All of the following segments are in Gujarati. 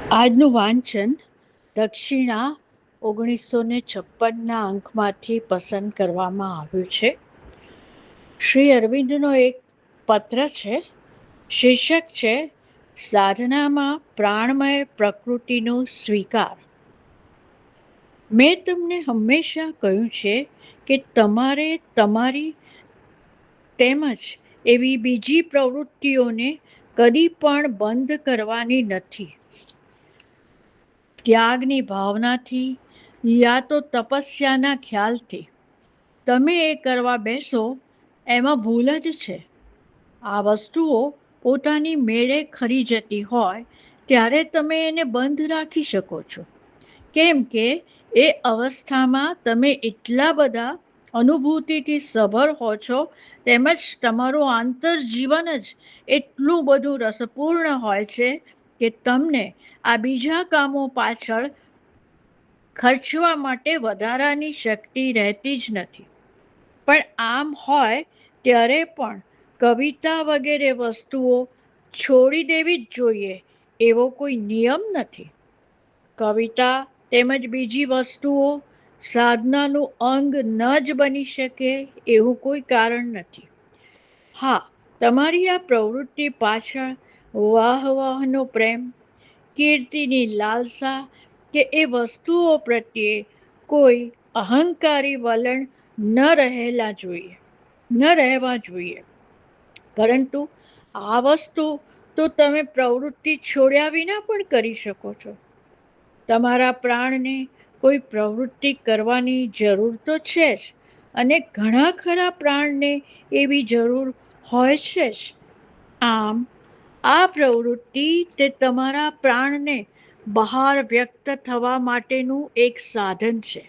આજનું વાંચન દક્ષિણા 1956ના અંકમાંથી પસંદ કરવામાં આવ્યું છે. શ્રી અરવિંદનો એક પત્ર છે. શીર્ષક છે સાધનામાં પ્રાણમય પ્રકૃતિનો સ્વીકાર. મેં તમને હંમેશા કહ્યું છે કે તમારે તમારી તેમજ એવી બીજી પ્રવૃત્તિઓને કદી પણ બંધ કરવાની નથી. ત્યાગની ભાવનાથી યા તો તપસ્યાના ખ્યાલથી તમે એ કરવા બેસો એમાં ભૂલ જ છે. આ વસ્તુઓ પોતાની મેળે ખરી જતી હોય ત્યારે તમે એને બંધ રાખી શકો છો, કેમ કે એ અવસ્થામાં તમે એટલા બધા અનુભૂતિથી સભર હો છો, તેમજ તમારું આંતરજીવન જ એટલું બધું રસપૂર્ણ હોય છે કે તમને આ બીજા કામો પાછળ ખર્ચવા માટે વધારાની શક્તિ રહેતી જ નથી. પણ આમ હોય ત્યારે પણ કવિતા વગેરે વસ્તુઓ છોડી દેવી જ જોઈએ એવો કોઈ નિયમ નથી. કવિતા તેમજ બીજી વસ્તુઓ સાધનાનું અંગ ન જ બની શકે એવું કોઈ કારણ નથી. હા, તમારી આ પ્રવૃત્તિ પાછળ વાહનો પ્રેમ, કીર્તિની લાલસા કે એ વસ્તુઓ પ્રત્યે કોઈ અહંકારી વલણ ન રહેવા જોઈએ. પરંતુ આ વસ્તુ તો તમે પ્રવૃત્તિ છોડ્યા વિના પણ કરી શકો છો. તમારા પ્રાણને કોઈ પ્રવૃત્તિ કરવાની જરૂર તો છે જ, અને ઘણા ખરા પ્રાણને એવી જરૂર હોય છે જ. આમ આ પ્રવૃત્તિ તે તમારા પ્રાણને બહાર વ્યક્ત થવા માટેનું એક સાધન છે,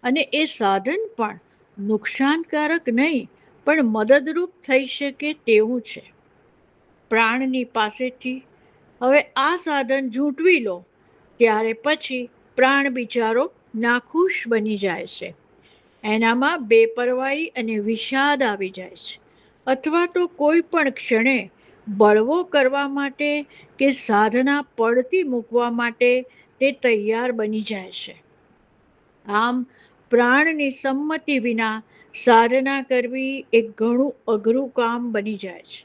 અને એ સાધન પણ નુકસાનકારક નહીં પણ મદદરૂપ થઈ શકે તેવું છે. પ્રાણની પાસેથી હવે આ સાધન ઝૂંટવી લો ત્યારે પછી પ્રાણ બિચારો નાખુશ બની જાય છે. એનામાં બેપરવાઈ અને વિષાદ આવી જાય છે, અથવા તો કોઈ પણ ક્ષણે બળવો કરવા માટે કે સાધના પડતી મૂકવા માટે તે તૈયાર બની જાય છે. આમ પ્રાણની સંમતિ વિના સાધના કરવી એક ઘણું અઘરું કામ બની જાય છે.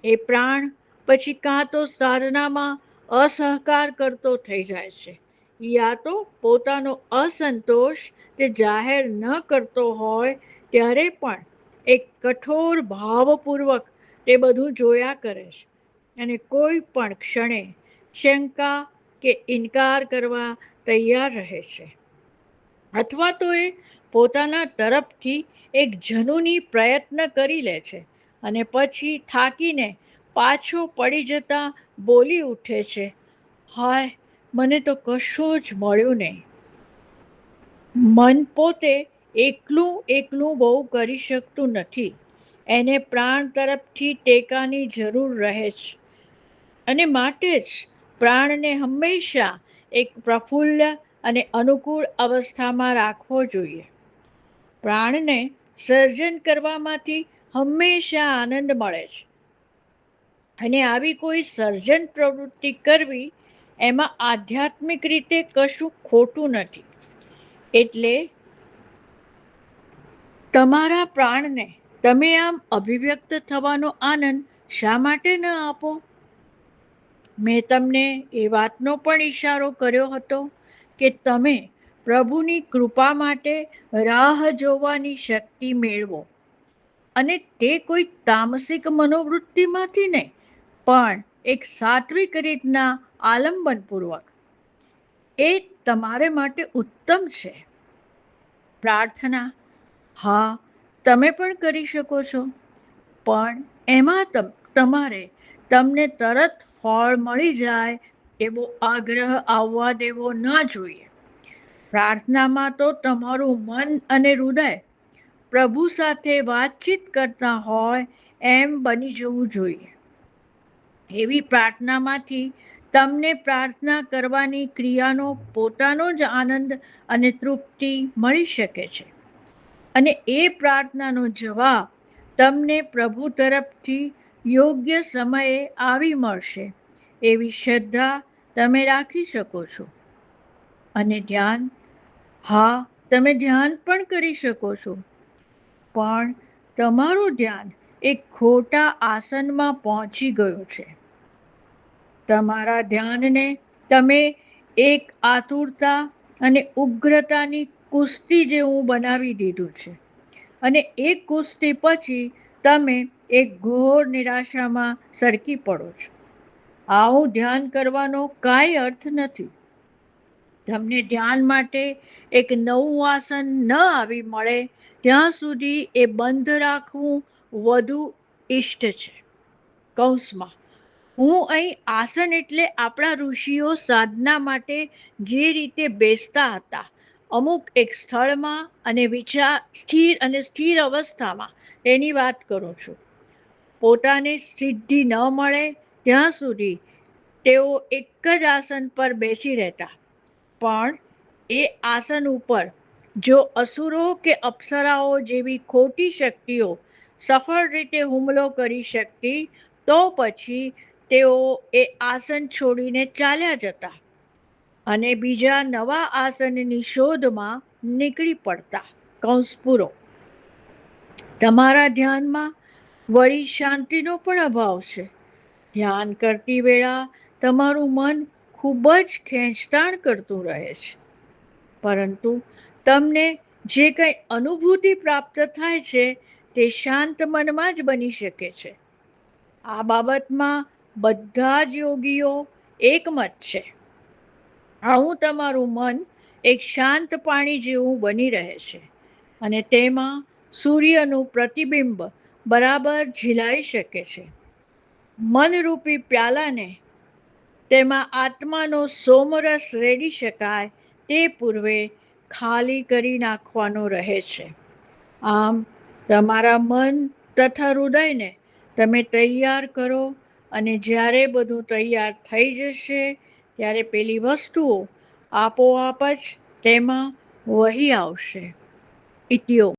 એ પ્રાણ પછી કાં તો સાધનામાં અસહકાર કરતો થઈ જાય છે, યા તો પોતાનો અસંતોષ તે જાહેર ન કરતો હોય ત્યારે પણ એક કઠોર ભાવપૂર્વક તે બધું જોયા કરે છે, અને કોઈ પણ ક્ષણે શંકા કે ઇનકાર કરવા તૈયાર રહે છે. અથવા તો એ પોતાના તરફથી એક જનૂની પ્રયત્ન કરી લે છે, અને પછી થાકીને પાછો પડી જતા બોલી ઉઠે છે, હાય, મને તો કશું જ મળ્યું નહીં. મન પોતે એકલું એકલું બહુ કરી શકતું નથી. એને પ્રાણ તરફથી ટેકાની જરૂર રહે છે, અને માટે જ પ્રાણને હંમેશા એક પ્રફુલ્લ અને અનુકૂળ અવસ્થામાં રાખવો જોઈએ. પ્રાણને સર્જન કરવામાંથી હંમેશા આનંદ મળે છે, અને આવી કોઈ સર્જન પ્રવૃત્તિ કરવી એમાં આધ્યાત્મિક રીતે કશું ખોટું નથી. એટલે તમારા પ્રાણને તમે આમ અભિવ્યક્ત થવાનો આનંદ શા માટે ન આપો? મેં તમને એ વાતનો પણ ઈશારો કર્યો હતો કે તમે પ્રભુની કૃપા માટે રાહ જોવાની શક્તિ મેળવો, અને તે કોઈ તામસિક મનોવૃત્તિમાંથી નહીં, પણ એક સાત્વિક રીતના આલંબનપૂર્વક. એ તમારે માટે ઉત્તમ છે. પ્રાર્થના, હા, તમે પણ કરી શકો છો, પણ એમાં તમારે તમને તરત ફળ મળી જાય એવો આગ્રહ આવવા દેવો ન જોઈએ. પ્રાર્થનામાં તો તમારું મન અને હૃદય પ્રભુ સાથે વાતચીત કરતા હોય એમ બની જવું જોઈએ. એવી પ્રાર્થનામાંથી તમને પ્રાર્થના કરવાની ક્રિયાનો પોતાનો જ આનંદ અને તૃપ્તિ મળી શકે છે, અને એ પ્રાર્થનાનો જવાબ તમને પ્રભુ તરફથી યોગ્ય સમયે આવી મળશે એવી શ્રદ્ધા તમે રાખી શકો છો. અને ધ્યાન, હા, તમે ધ્યાન પણ કરી શકો છો, પણ તમારું ધ્યાન એક ખોટા આસનમાં પહોંચી ગયું છે. તમારા ધ્યાનને તમે એક આતુરતા અને ઉગ્રતાની કુસ્તી જેવું બનાવી દીધું છે. અને એક કુસ્તી પછી તમે એક ઘોર નિરાશામાં સરકી પડો છો. આવું ધ્યાન કરવાનો કાંઈ અર્થ નથી. તમને ધ્યાન માટે એક નવું આસન ન આવી મળે ત્યાં સુધી એ બંધ રાખવું વધુ ઇષ્ટ છે. કૌંસમાં, હું અહીં આસન એટલે આપણા ઋષિઓ સાધના માટે જે રીતે બેસતા હતા, અમુક એક સ્થળમાં અને સ્થિર અવસ્થામાં, તેની વાત કરું છું. પોતાને સિદ્ધિ ન મળે ત્યાં સુધી તેઓ એક જ આસન પર બેસી રહેતા. પણ એ આસન ઉપર જો અસુરો કે અપ્સરાઓ જેવી ખોટી શક્તિઓ સફળ રીતે હુમલો કરી શકતી, તો પછી તેઓ એ આસન છોડીને ચાલ્યા જતા અને બીજા નવા આસનની શોધમાં નીકળી પડતા. કૌંસ પૂરો. તમારા ધ્યાનમાં વળી શાંતિનો પણ અભાવ છે. ધ્યાન કરતી વેળા તમારું મન ખૂબ જ ખેંચતાણ કરતું રહે છે. પરંતુ તમને જે કંઈ અનુભૂતિ પ્રાપ્ત થાય છે તે શાંત મનમાં જ બની શકે છે. આ બાબતમાં બધા જ યોગીઓ એકમત છે. આવું તમારું મન એક શાંત પાણી જેવું બની રહે છે અને તેમાં સૂર્યનું પ્રતિબિંબ બરાબર ઝીલાઈ શકે છે. મનરૂપી પ્યાલાને તેમાં આત્માનો સોમરસ રેડી શકાય તે પૂર્વે ખાલી કરી નાખવાનો રહે છે. આમ તમારા મન તથા હૃદયને તમે તૈયાર કરો અને જ્યારે બધું તૈયાર થઈ જશે ત્યારે પેલી વસ્તુઓ આપોઆપ જ તેમાં વહી આવશે. ઇતિયોગ.